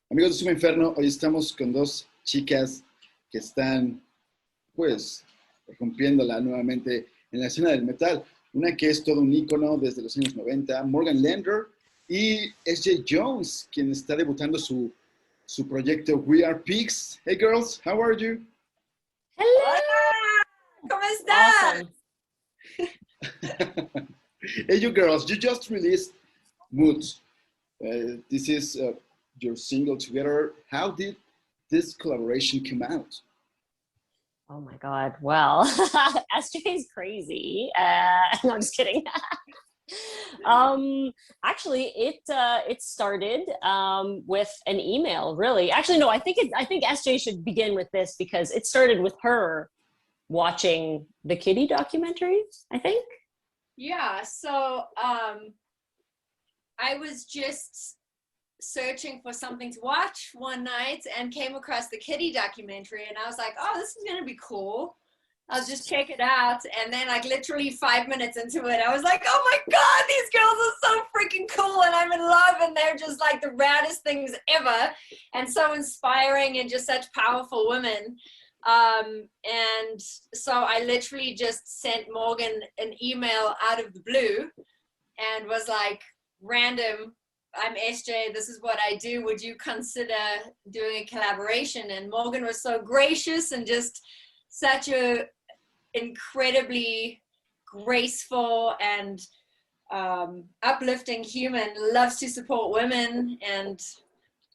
Amigos de Suma Inferno, hoy estamos con dos chicas que están, pues, rompiéndola nuevamente en la escena del metal. Una que es todo un ícono desde los años 90, Morgan Lander, y Esjay Jones, quien está debutando su proyecto We Are Pigs. Hey girls, how are you? Hello! ¿Cómo estás? Awesome. Hey you girls, you just released Moods. This is your single together. How did this collaboration come out? Oh my God. Well, Esjay is crazy. No, I'm just kidding. Actually, it started with an email. Really, actually, no. I think Esjay should begin with this because it started with her watching the Kitty documentary. I think. Yeah. So I was just searching for something to watch one night and came across the Kitty documentary, and I was like, oh, this is gonna be cool. I'll just check it out. And then like literally 5 minutes into it, I was like, oh my God, these girls are so freaking cool and I'm in love and they're just like the raddest things ever and so inspiring and just such powerful women. And so I literally just sent Morgan an email out of the blue and was like, random, I'm Esjay, this is what I do. Would you consider doing a collaboration? And Morgan was so gracious and just such a incredibly graceful and uplifting human, loves to support women, and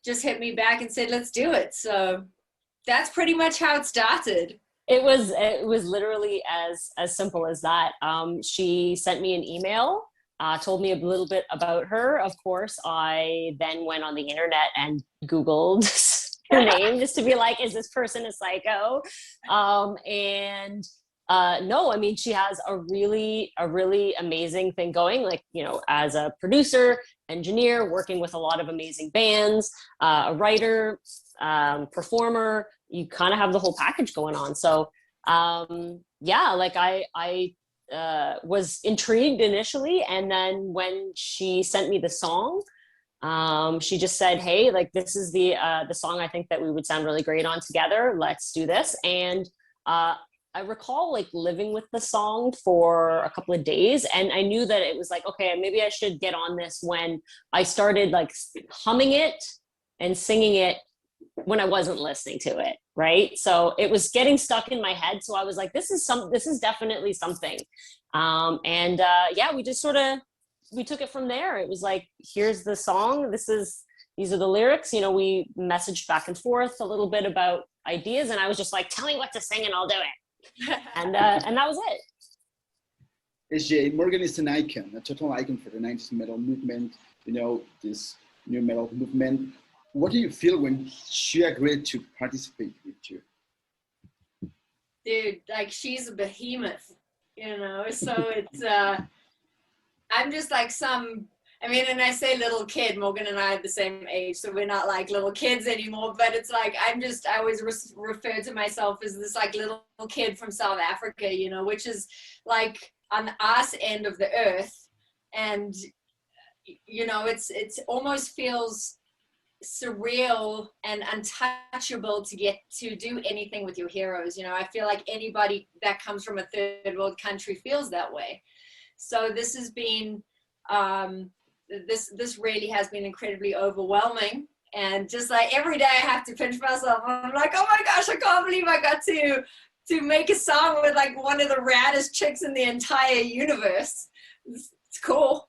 just hit me back and said, let's do it. So that's pretty much how it started. It was literally as simple as that. She sent me an email, told me a little bit about her. Of course, I then went on the internet and Googled her name just to be like, is this person a psycho? No, I mean, she has a really amazing thing going, like, you know, as a producer, engineer, working with a lot of amazing bands, a writer, performer. You kind of have the whole package going on. So, yeah, like I was intrigued initially. And then when she sent me the song, she just said, hey, like, this is the song I think that we would sound really great on together. Let's do this. And I recall like living with the song for a couple of days, and I knew that it was like, okay, maybe I should get on this when I started like humming it and singing it when I wasn't listening to it, right? So it was getting stuck in my head. So I was like, this is definitely something. Yeah, we just we took it from there. It was like, here's the song. These are the lyrics. You know, we messaged back and forth a little bit about ideas, and I was just like, tell me what to sing and I'll do it. And that was it. Esjay, Morgan is an icon, a total icon for the 90s metal movement, you know, this new metal movement. What do you feel when she agreed to participate with you? Dude, like, she's a behemoth, you know, so it's, I'm just like and I say little kid, Morgan and I are the same age, so we're not like little kids anymore, but it's like, I always refer to myself as this like little kid from South Africa, you know, which is like on the arse end of the earth. And, you know, it's almost feels surreal and untouchable to get to do anything with your heroes. You know, I feel like anybody that comes from a third world country feels that way. So this has been, this really has been incredibly overwhelming, and just like every day I have to pinch myself. I'm like, oh my gosh, I can't believe I got to make a song with like one of the raddest chicks in the entire universe. It's cool.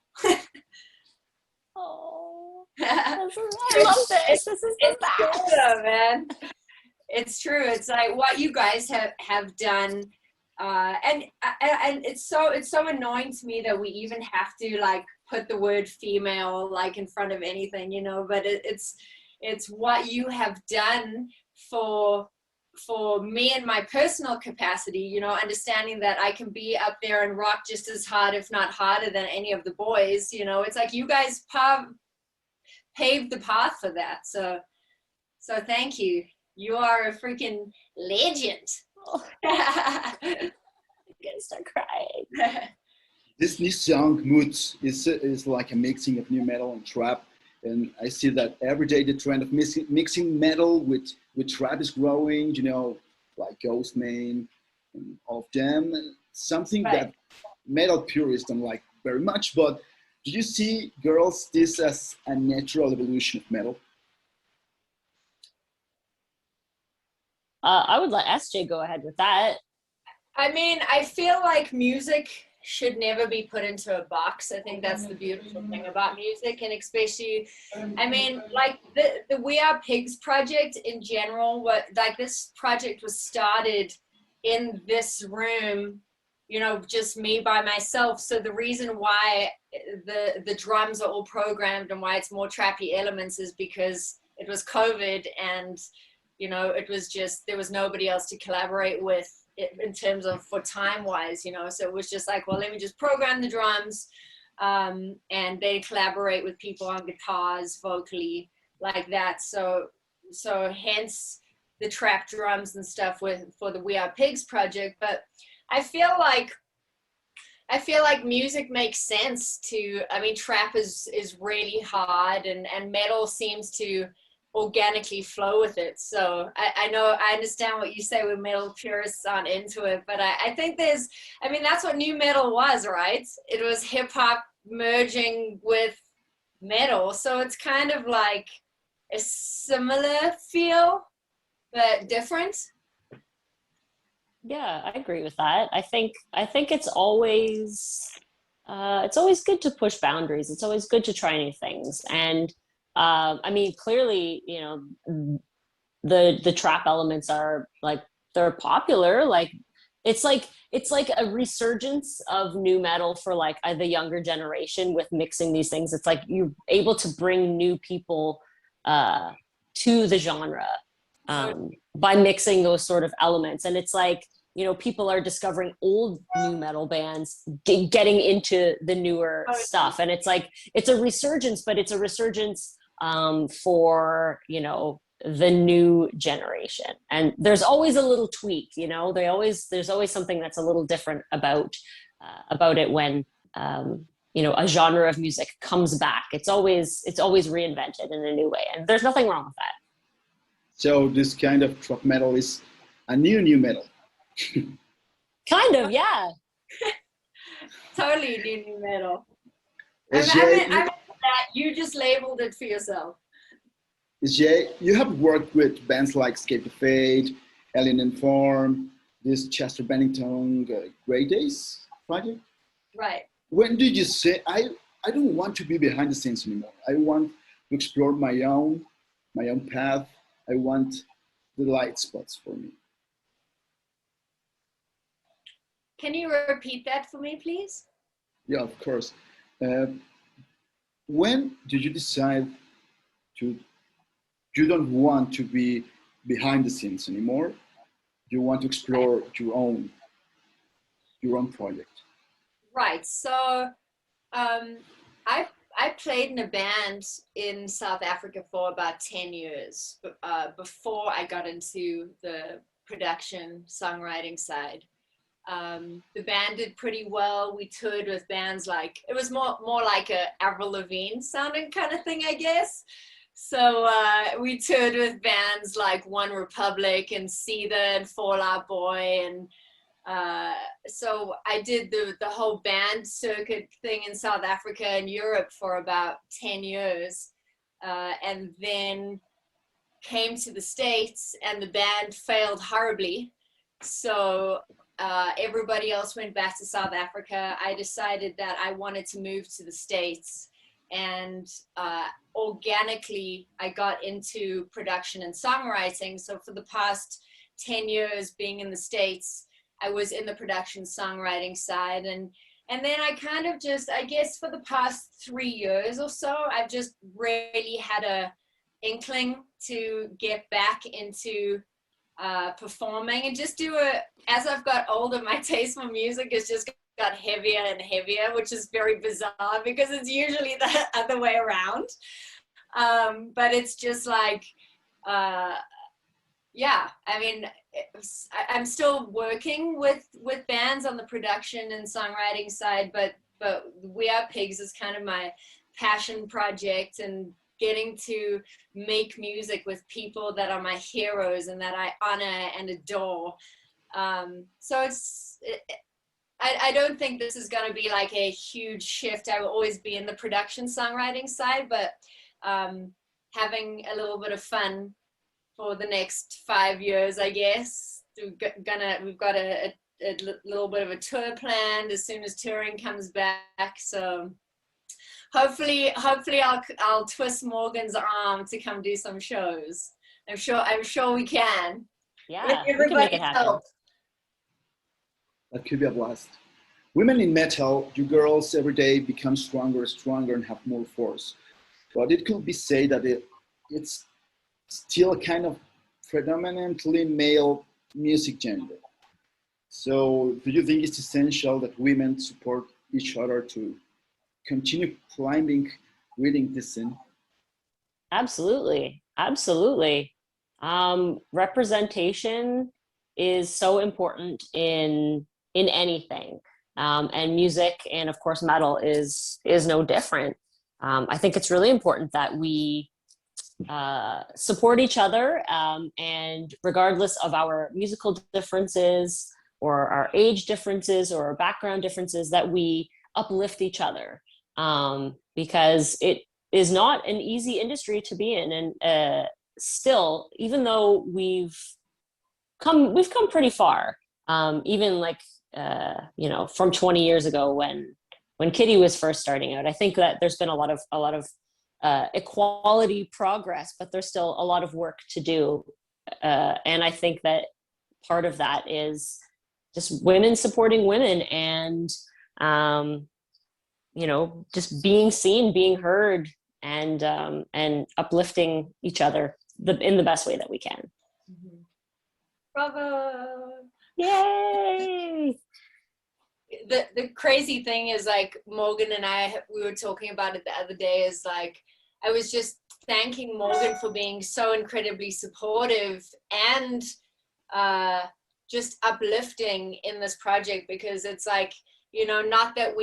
Oh, I love this. This is the best. True, man. It's true. It's like what you guys have done. And it's so annoying to me that we even have to like put the word female like in front of anything, you know, but it's what you have done for me in my personal capacity, you know, understanding that I can be up there and rock just as hard, if not harder than any of the boys, you know. It's like you guys paved the path for that. So thank you. You are a freaking legend. I'm gonna start crying. This new song, Moods, is like a mixing of new metal and trap. And I see that every day the trend of mixing metal with trap is growing, you know, like Ghostman and all of them. And something Right. that metal purists don't like very much. But do you see, girls, this as a natural evolution of metal? I would let SJ go ahead with that. I mean, I feel like music should never be put into a box. I think that's the beautiful thing about music, and especially, I mean, like the We Are Pigs project in general. What like this project was started in this room, you know, just me by myself. So the reason why the drums are all programmed and why it's more trappy elements is because it was COVID, and you know, it was just there was nobody else to collaborate with in terms of for time wise, you know. So it was just like, well, let me just program the drums, and they collaborate with people on guitars vocally like that. So hence the trap drums and stuff for the We Are Pigs project. But I feel like music makes sense to, I mean, trap is really hard, and metal seems to organically flow with it. So I know, I understand what you say when metal purists aren't into it, but I think there's, I mean, that's what new metal was, right? It was hip hop merging with metal. So it's kind of like a similar feel, but different. Yeah, I agree with that. I think it's always good to push boundaries. It's always good to try new things. And I mean, clearly, you know, the trap elements are like, they're popular. Like it's like a resurgence of new metal for like the younger generation with mixing these things. It's like you're able to bring new people to the genre by mixing those sort of elements. And it's like, you know, people are discovering old new metal bands getting into the newer stuff. And it's like, it's a resurgence, but it's a resurgence for, you know, the new generation. And there's always a little tweak, you know, there's always something that's a little different about it when, you know, a genre of music comes back. It's always reinvented in a new way. And there's nothing wrong with that. So this kind of trap metal is a new metal. Kind of, yeah. Totally new metal. Esjay, I meant that you just labeled it for yourself. Esjay, you have worked with bands like Escape the Fate, Alien Inform, this Chester Bennington Grey Days project. Right. When did you say, I don't want to be behind the scenes anymore. I want to explore my own path. I want the light spots for me. Can you repeat that for me, please? Yeah, of course. When did you decide you don't want to be behind the scenes anymore? You want to explore your own project. Right. So I played in a band in South Africa for about 10 years before I got into the production songwriting side. The band did pretty well. We toured with bands like, it was more like a Avril Lavigne sounding kind of thing, I guess. So we toured with bands like One Republic and Seether and Fall Out Boy, and so I did the whole band circuit thing in South Africa and Europe for about 10 years, and then came to the States, and the band failed horribly. So everybody else went back to South Africa. I decided that I wanted to move to the States, and organically I got into production and songwriting. So for the past 10 years being in the States, I was in the production songwriting side, and then I kind of just, I guess for the past 3 years or so, I've just really had a inkling to get back into performing and just do it. As I've got older, my taste for music has just got heavier and heavier, which is very bizarre because it's usually the other way around. But it's just like, yeah, I mean, I'm still working with bands on the production and songwriting side, but We Are Pigs is kind of my passion project, and getting to make music with people that are my heroes and that I honor and adore. So I don't think this is going to be like a huge shift. I will always be in the production songwriting side, but having a little bit of fun for the next 5 years, I guess. We've got a little bit of a tour planned as soon as touring comes back. So hopefully I'll twist Morgan's arm to come do some shows. I'm sure we can. Yeah, we can make it happen. Help. That could be a blast. Women in metal, you girls every day become stronger, and have more force. But it could be said that it's still a kind of predominantly male music genre. So do you think it's essential that women support each other to continue climbing within this scene? Absolutely. Representation is so important in anything. And music, and of course metal is no different. I think it's really important that we support each other, and regardless of our musical differences or our age differences or our background differences, that we uplift each other, because it is not an easy industry to be in. And still, even though we've come pretty far, even like from 20 years ago when Kitty was first starting out. I think that there's been a lot of equality progress, but there's still a lot of work to do. And I think that part of that is just women supporting women, and just being seen, being heard, and uplifting each other in the best way that we can. Mm-hmm. Bravo! Yay! The crazy thing is, like, Morgan and we were talking about it the other day, is like, I was just thanking Morgan for being so incredibly supportive and just uplifting in this project, because it's like, not that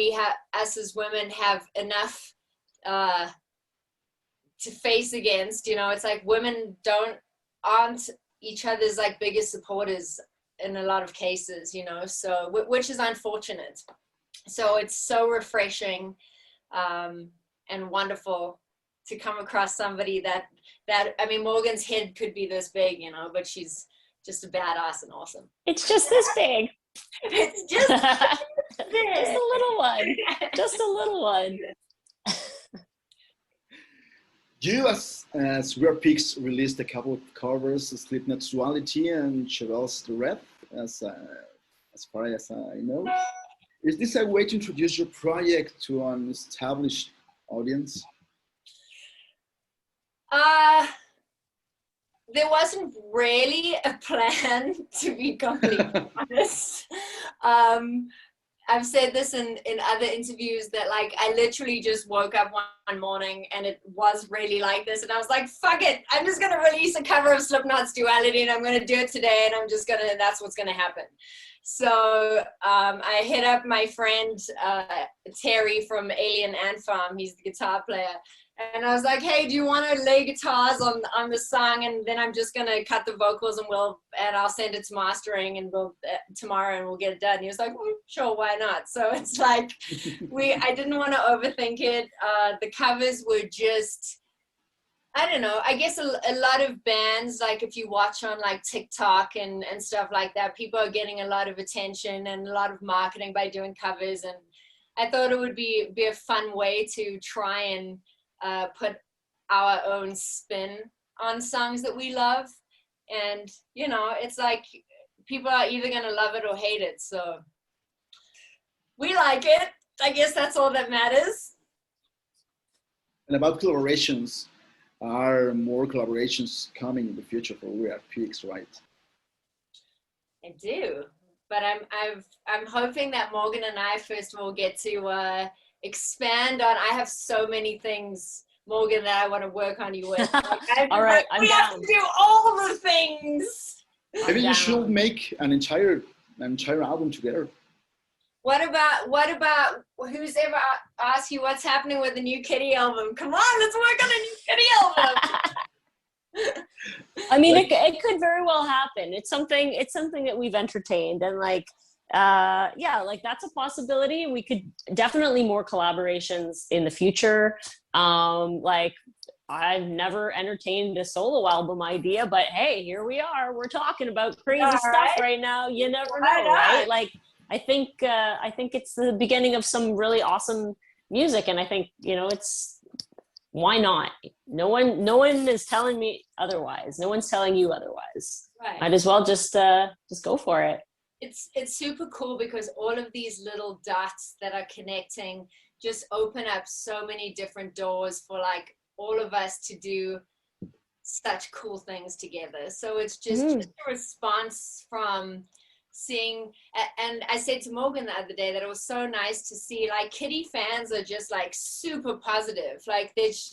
us as women have enough to face against, it's like women aren't each other's like biggest supporters in a lot of cases, so which is unfortunate. So it's so refreshing and wonderful to come across somebody that I mean, Morgan's head could be this big, but she's just a badass and awesome. It's just this big. It's just just a little one. Just a little one. You, as Rare Peaks, released a couple of covers, Slipknot's Duality and Chevelle's The Red, as far as I know. Is this a way to introduce your project to an established audience? There wasn't really a plan, to be completely honest. I've said this in other interviews that, like, I literally just woke up one morning and it was really like this, and I was like, fuck it, I'm just gonna release a cover of Slipknot's Duality, and I'm gonna do it today, and that's what's gonna happen. So I hit up my friend Terry from Alien Ant Farm. He's the guitar player. And I was like, hey, do you want to lay guitars on the song? And then I'm just going to cut the vocals, and I'll send it to mastering and tomorrow, and we'll get it done. He was like, well, sure, why not? So it's like, I didn't want to overthink it. The covers were just, I don't know, I guess a lot of bands, like if you watch on like TikTok and stuff like that, people are getting a lot of attention and a lot of marketing by doing covers. And I thought it would be a fun way to try and put our own spin on songs that we love. And, it's like people are either going to love it or hate it. So we like it. I guess that's all that matters. And about collaborations, are more collaborations coming in the future for Rare Peaks, right? I do. But I'm hoping that Morgan and I first of all get to expand on. I have so many things, Morgan, that I want to work on you with. All right, I'm down. Have to do all the things. Maybe you should make an entire album together. What about who's ever asked you what's happening with the new Kitty album? Come on, let's work on a new Kitty I mean, Like, it could very well happen. It's something that we've entertained, and like, yeah, like that's a possibility. We could definitely more collaborations in the future. Like I've never entertained a solo album idea, but hey, here we are. We're talking about crazy All stuff right. right now. You never Why know, right? not? Like I think it's the beginning of some really awesome music, and I think, you know, it's why not? No one is telling me otherwise. No one's telling you otherwise. Right. Might as well just go for it. It's super cool because all of these little dots that are connecting just open up so many different doors for like all of us to do such cool things together. So it's just a response from seeing, and I said to Morgan the other day that it was so nice to see like Kitty fans are just like super positive. Like there's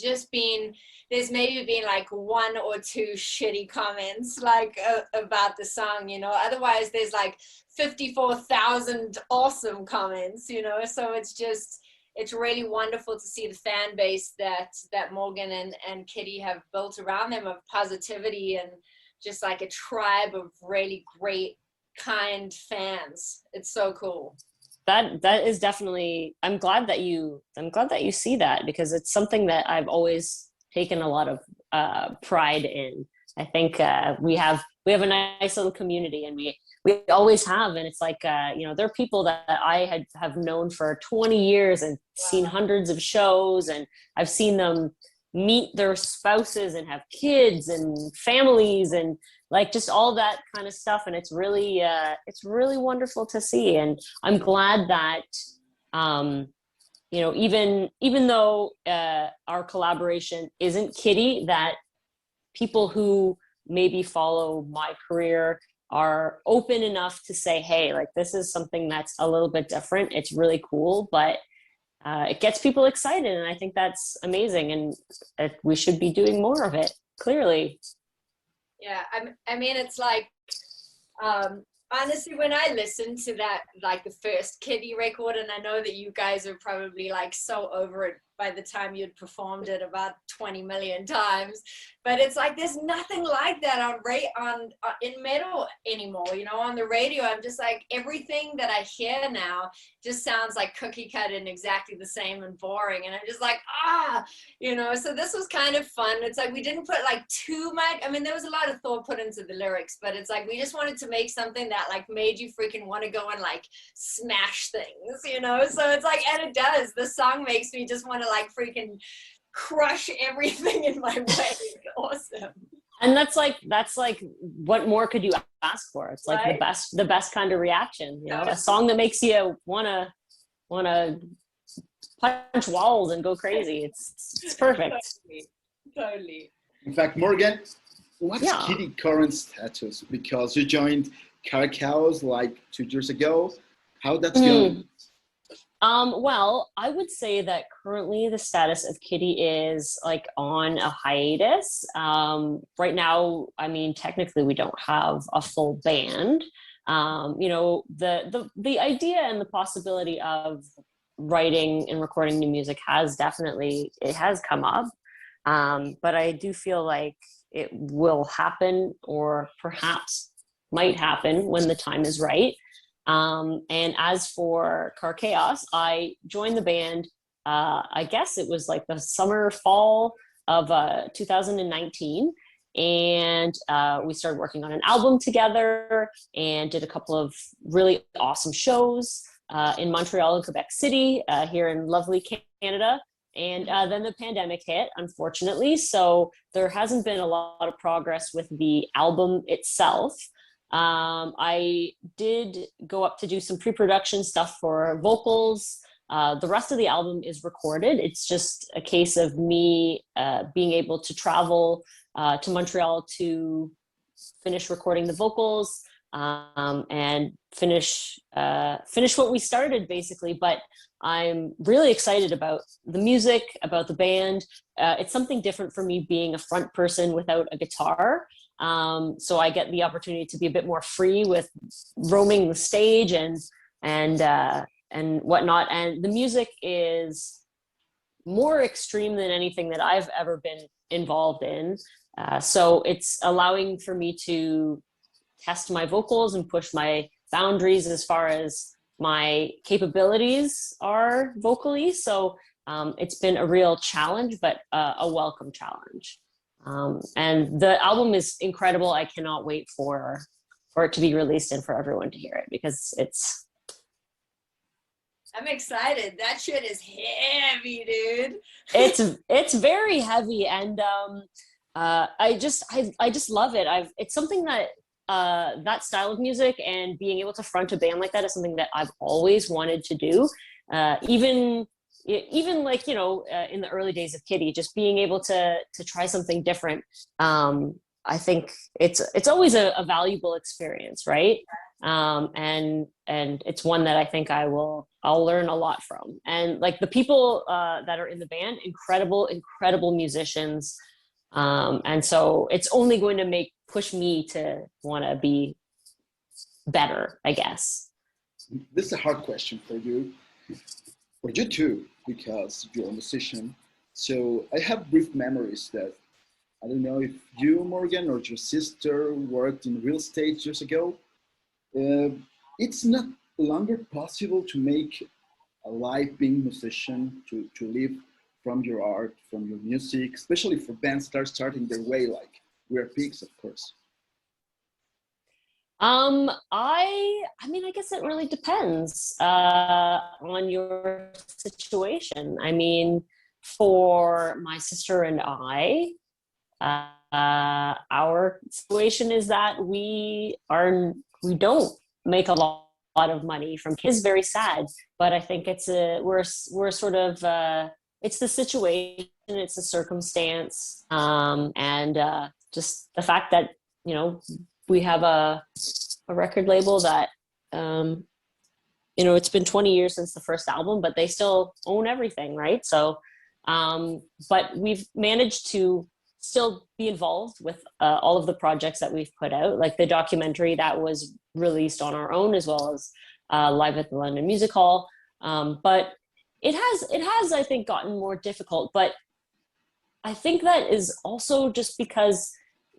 maybe been like one or two shitty comments like about the song, you know, otherwise there's like 54,000 awesome comments, you know. So it's really wonderful to see the fan base that Morgan and Kitty have built around them of positivity and just like a tribe of really great, kind fans. It's so cool. That is definitely, I'm glad that you see that, because it's something that I've always taken a lot of pride in. I think we have a nice little community, and we always have, and it's like you know, there are people that I have known for 20 years and seen hundreds of shows, and I've seen them meet their spouses and have kids and families and like just all that kind of stuff, and it's really wonderful to see. And I'm glad that you know, even though our collaboration isn't Kitty, that people who maybe follow my career are open enough to say, hey, like this is something that's a little bit different. It's really cool, but it gets people excited, and I think that's amazing, and we should be doing more of it, clearly. Yeah, I mean, it's like, honestly, when I listened to that, like the first Kitty record, and I know that you guys are probably like so over it by the time you'd performed it about 20 million times, but it's like there's nothing like that in metal anymore, you know. On the radio, I'm just like, everything that I hear now just sounds like cookie cut and exactly the same and boring, and I'm just like, you know. So this was kind of fun. It's like we didn't put like too much, I mean, there was a lot of thought put into the lyrics, but it's like we just wanted to make something that like made you freaking want to go and like smash things, you know. So it's like, and it does, the song makes me just want to like freaking crush everything in my way. It's awesome. And that's like what more could you ask for? It's like right? the best kind of reaction, you know. A song that makes you wanna punch walls and go crazy. It's perfect. Totally. in fact, Morgan, what's Yeah. Kitty current status? Because you joined Carcaos like 2 years ago. How that's going? Well, I would say that currently the status of Kitty is like on a hiatus. Right now, I mean, technically we don't have a full band. You know, the idea and the possibility of writing and recording new music has come up. But I do feel like it will happen, or perhaps might happen when the time is right. And as for Car Chaos, I joined the band, I guess it was like the fall of 2019. And we started working on an album together and did a couple of really awesome shows in Montreal and Quebec City, here in lovely Canada. And then the pandemic hit, unfortunately. So there hasn't been a lot of progress with the album itself. I did go up to do some pre-production stuff for vocals. The rest of the album is recorded. It's just a case of me being able to travel to Montreal to finish recording the vocals and finish what we started, basically. But I'm really excited about the music, about the band. It's something different for me being a front person without a guitar. So I get the opportunity to be a bit more free with roaming the stage and whatnot. And the music is more extreme than anything that I've ever been involved in. So it's allowing for me to test my vocals and push my boundaries as far as my capabilities are vocally. So it's been a real challenge, but a welcome challenge. And the album is incredible. I cannot wait for it to be released and for everyone to hear it, because I'm excited. That shit is heavy, dude. it's very heavy, and I just love it. It's something that that style of music and being able to front a band like that is something that I've always wanted to do. Even like, in the early days of Kitty, just being able to try something different. I think it's always a valuable experience, right? And it's one that I think I'll learn a lot from. And like the people that are in the band, incredible musicians. And so it's only going to push me to want to be better, I guess. This is a hard question for you too, because you're a musician. So I have brief memories that, I don't know if you, Morgan, or your sister worked in real estate years ago. It's not longer possible to make a life being musician, to live from your art, from your music, especially for bands that are starting their way, like We're Pigs, of course. I mean, I guess it really depends on your situation. I mean, for my sister and I, our situation is that we don't make a lot of money from kids. Very sad, but I think we're sort of it's the situation, it's the circumstance, and just the fact that we have a record label that it's been 20 years since the first album, but they still own everything, right? So but we've managed to still be involved with all of the projects that we've put out, like the documentary that was released on our own, as well as live at the London Music Hall. But it has, I think, gotten more difficult. But I think that is also just because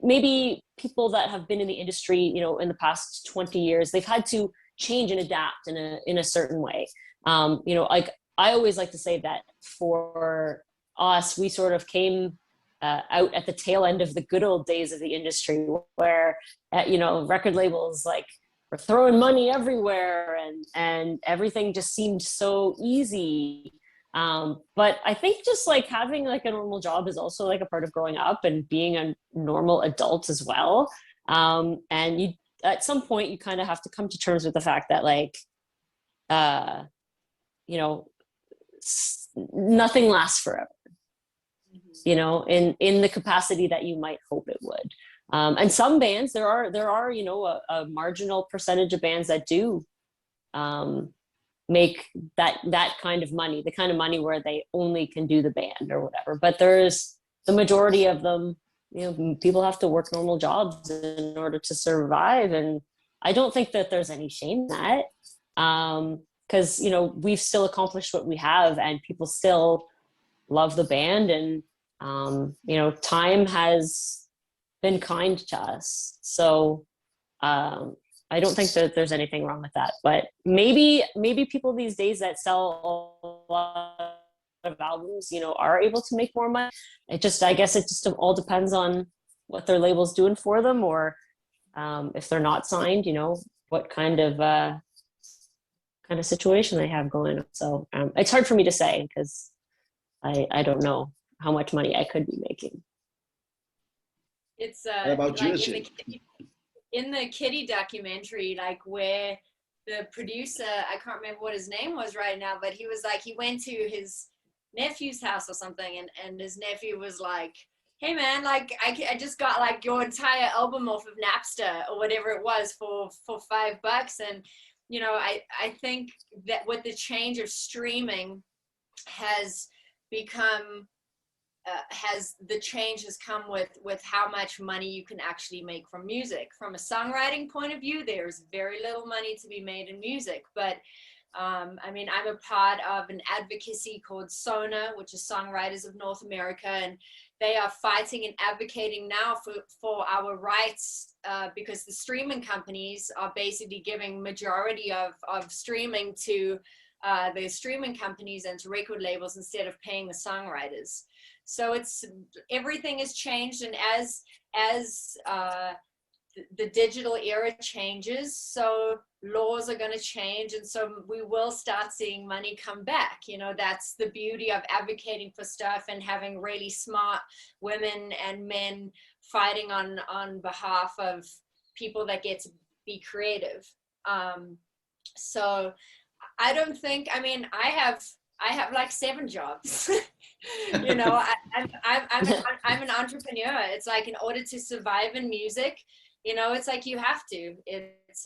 maybe people that have been in the industry, in the past 20 years, they've had to change and adapt in a certain way. Like I always like to say that for us, we sort of came out at the tail end of the good old days of the industry, where record labels like were throwing money everywhere, and everything just seemed so easy. But I think just like having like a normal job is also like a part of growing up and being a normal adult as well. And you, at some point, you kind of have to come to terms with the fact that like, nothing lasts forever. In the capacity that you might hope it would. And some bands, there are a marginal percentage of bands that do make that kind of money, the kind of money where they only can do the band or whatever. But there's the majority of them, people have to work normal jobs in order to survive. And I don't think that there's any shame in that, because, we've still accomplished what we have, and people still love the band. And time has been kind to us. So I don't think that there's anything wrong with that. But maybe people these days that sell a lot of albums, are able to make more money. I guess it just all depends on what their label's doing for them, or if they're not signed, what kind of situation they have going on. So it's hard for me to say, because I don't know how much money I could be making. It's what about like you, in the Kitty documentary, like where the producer, I can't remember what his name was right now, but he was like, he went to his nephew's house or something, and his nephew was like, hey man, like I just got like your entire album off of Napster or whatever it was for $5. And I think that with the change of streaming has become the change has come with how much money you can actually make from music. From a songwriting point of view, there's very little money to be made in music, but I mean, I'm a part of an advocacy called SONA, which is Songwriters of North America, and they are fighting and advocating now for our rights because the streaming companies are basically giving majority of streaming to the streaming companies and to record labels instead of paying the songwriters. So everything has changed, and as the digital era changes, so laws are going to change, and so we will start seeing money come back. You know, that's the beauty of advocating for stuff and having really smart women and men fighting on behalf of people that get to be creative. So I don't think, I mean, I have like 7 jobs. You know, I'm an entrepreneur. It's like, in order to survive in music, you know, it's like you have to.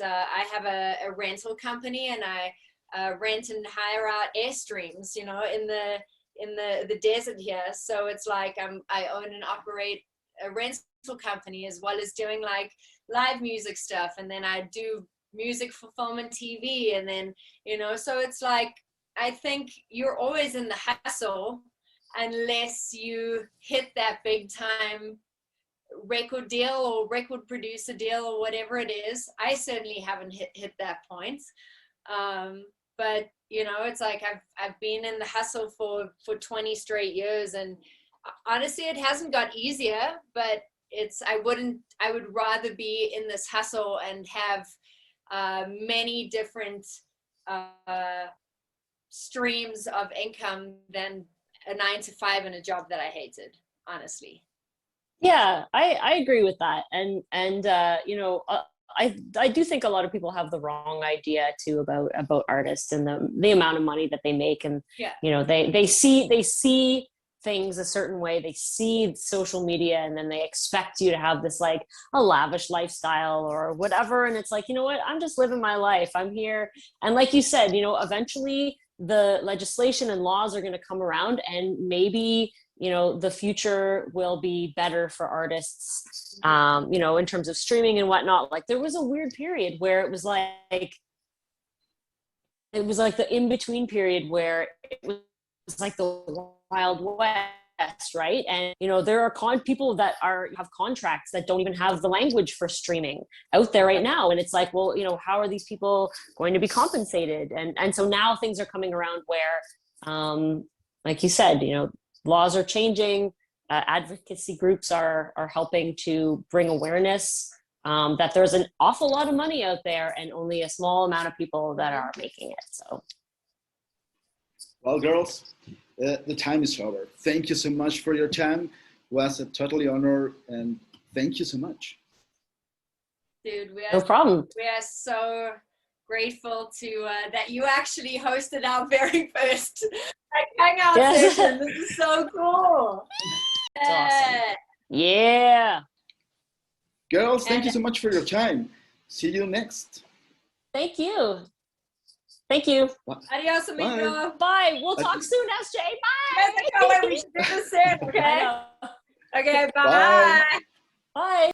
I have a rental company, and I rent and hire out Airstreams, you know, in the desert here. So it's like I own and operate a rental company, as well as doing like live music stuff, and then I do music for film and TV, and then, you know, so it's like, I think you're always in the hustle unless you hit that big time record deal or record producer deal or whatever it is. I certainly haven't hit that point. But you know, it's like I've been in the hustle for 20 straight years, and honestly, it hasn't got easier, but I would rather be in this hustle and have many different streams of income than a 9-to-5 in a job that I hated, honestly. Yeah, I agree with that. And you know, I do think a lot of people have the wrong idea too about artists and the amount of money that they make. And, yeah, you know, they see things a certain way. They see social media, and then they expect you to have this like a lavish lifestyle or whatever. And it's like, you know what, I'm just living my life. I'm here. And like you said, you know, eventually the legislation and laws are going to come around, and maybe, you know, the future will be better for artists, you know, in terms of streaming and whatnot. Like, there was a weird period where it was like the in-between period where it was like the Wild West, right? And, you know, there are people that have contracts that don't even have the language for streaming out there right now. And it's like, well, you know, how are these people going to be compensated? And so now things are coming around where, like you said, you know, laws are changing. Advocacy groups are helping to bring awareness that there's an awful lot of money out there, and only a small amount of people that are making it. So, well, girls, the time is over. Thank you so much for your time. It was a totally honor, and thank you so much. Dude, no problem. We are so grateful to that you actually hosted our very first hangout session. This is so cool. It's awesome. Yeah. Girls, thank you so much for your time. See you next. Thank you. Thank you. Adios, amigo. Bye. We'll talk soon, Esjay. Bye. Yes, we should do this soon, okay? Okay, bye. Bye.